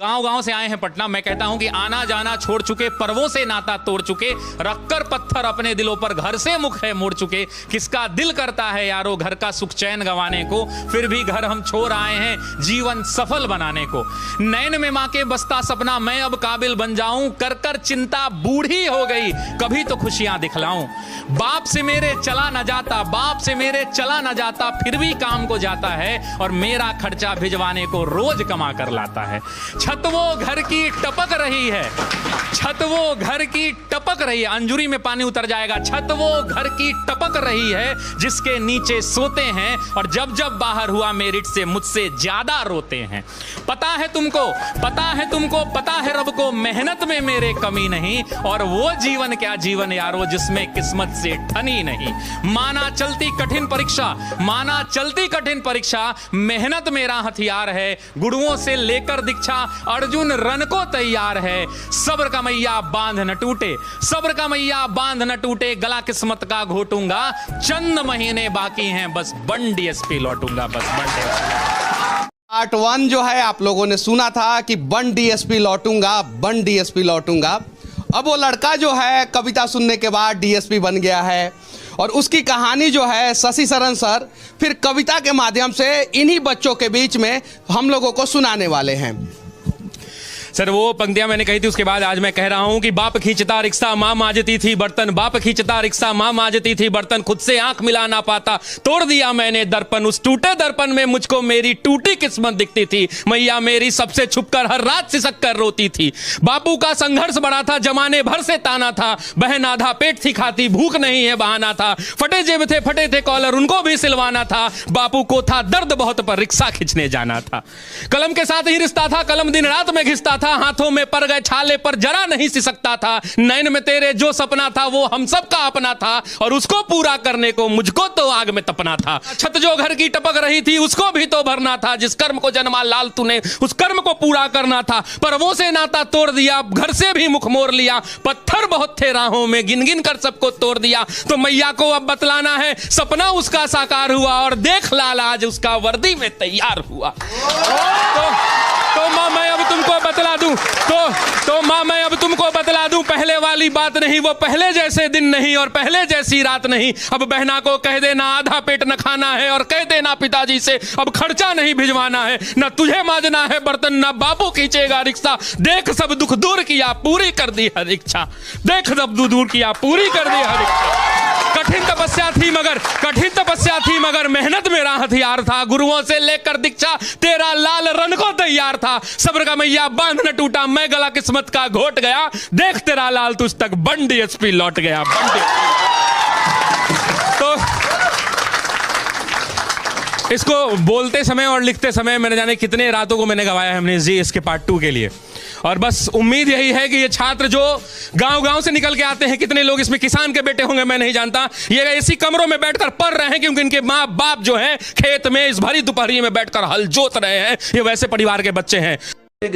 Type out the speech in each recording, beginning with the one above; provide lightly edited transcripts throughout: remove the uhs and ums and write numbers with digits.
गांव गांव से आए हैं पटना। मैं कहता हूं कि आना जाना छोड़ चुके, पर्वों से नाता तोड़ चुके, रखकर पत्थर अपने दिलों पर घर से मुख है मोड़ चुके। किसका दिल करता है यारो घर का सुख चैन गंवाने को, फिर भी घर हम छोड़ आए हैं जीवन सफल बनाने को। नैन में मां के बसता सपना मैं अब काबिल बन जाऊं, कर कर चिंता बूढ़ी हो गई कभी तो खुशियां दिखलाऊं। बाप से मेरे चला न जाता, बाप से मेरे चला न जाता, फिर भी काम को जाता है और मेरा खर्चा भिजवाने को रोज कमा कर लाता है। छत वो घर की टपक रही है, छत वो घर की टपक रही है, अंजुरी में पानी उतर जाएगा। छत वो घर की टपक रही है जिसके नीचे सोते हैं और जब जब बाहर हुआ मेरिट से मुझसे ज्यादा रोते हैं। पता है तुमको, पता है तुमको, पता है रब को मेहनत में मेरे कमी नहीं, और वो जीवन क्या जीवन यारो जिसमें किस्मत से ठनी नहीं। माना चलती कठिन परीक्षा, माना चलती कठिन परीक्षा, मेहनत मेरा हथियार है, गुरुओं से लेकर दीक्षा अर्जुन रन को तैयार है। सब्र का मैया बांध न टूटे, सब्र का मैया बांध न टूटे, गला किस्मत का घोटूंगा, चंद महीने बाकी हैं बस बन डीएसपी लौटूंगा, बस बन डीएसपी। पार्ट 1 जो है आप लोगों ने सुना था कि बन डीएसपी लौटूंगा, बन डीएसपी लौटूंगा। अब वो लड़का जो है कविता सुनने के बाद डीएसपी बन गया है और उसकी कहानी जो है शशि शरण सर फिर कविता के माध्यम से इन्हीं बच्चों के बीच में हम लोगों को सुनाने वाले हैं। सर वो पंक्तियां मैंने कही थी, उसके बाद आज मैं कह रहा हूं कि बाप खींचता रिक्शा मां मांजती थी बर्तन, बाप खींचता रिक्शा मां मांजती थी बर्तन, खुद से आंख मिला ना पाता तोड़ दिया मैंने दर्पण, उस टूटे दर्पण में मुझको मेरी टूटी किस्मत दिखती थी, मैया मेरी सबसे छुपकर हर रात सिसक कर रोती थी। बापू का संघर्ष बड़ा था, जमाने भर से ताना था, बहन आधा पेट थी खाती, भूख नहीं है बहाना था, फटे जेब थे फटे थे कॉलर उनको भी सिलवाना था, बापू को था दर्द बहुत पर रिक्शा खींचने जाना था। कलम के साथ ही रिश्ता था, कलम दिन रात में घिसता था, हाथों में पर गए छाले पर जरा नहीं सिसकता था, नैन में तेरे जो सपना था वो हम सब का अपना था और उसको पूरा करने को मुझको तो आग में तपना था। छत जो घर की टपक रही थी उसको भी तो भरना था, जिस कर्म को जन्मा लाल तूने उस कर्म को पूरा करना था, पर्वों से नाता तोड़ दिया, घर से भी मुख मोड़ लिया, पत्थर बहुत थे राहों में गिन गिन कर सबको तोड़ दिया, तो मैया को अब बतलाना है सपना उसका साकार हुआ और देख लाल आज उसका वर्दी में तैयार हुआ। तो मां मैं अब तुमको बतला दूं, तो मां मैं अब तुमको बतला दूं, पहले वाली बात नहीं, वो पहले जैसे दिन नहीं और पहले जैसी रात नहीं। अब बहना को कह देना आधा पेट न खाना है और कह देना पिताजी से अब खर्चा नहीं भिजवाना है, न तुझे मांजना है बर्तन न बापू खींचेगा रिक्शा, देख सब दुख दूर किया पूरी कर दी हर इच्छा, देख सब दुख दूर किया पूरी कर दी हर इच्छा। कठिन तपस्या थी मगर, कठिन तपस्या थी मगर मेहनत मेरा हथियार था, गुरुओं से लेकर दीक्षा तेरा लाल रन को तैयार था, सब्र का मैया बांध न टूटा मैं गला किस्मत का घोट गया, देख तेरा लाल तुझ तक बन डीएसपी लौट गया, बन तो इसको बोलते समय और लिखते समय मैंने जाने कितने रातों को मैंने गवाया है हमने जी इसके पार्ट 2 के लिए। और बस उम्मीद यही है कि ये छात्र जो गांव-गांव से निकल के आते हैं, कितने लोग इसमें किसान के बेटे होंगे मैं नहीं जानता, ये ऐसी कमरों में बैठकर पढ़ रहे हैं क्योंकि इनके माँ बाप जो है खेत में इस भरी दोपहरी में बैठकर हल जोत रहे हैं, ये वैसे परिवार के बच्चे हैं।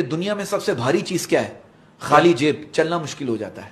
दुनिया में सबसे भारी चीज क्या है? खाली जेब, चलना मुश्किल हो जाता है।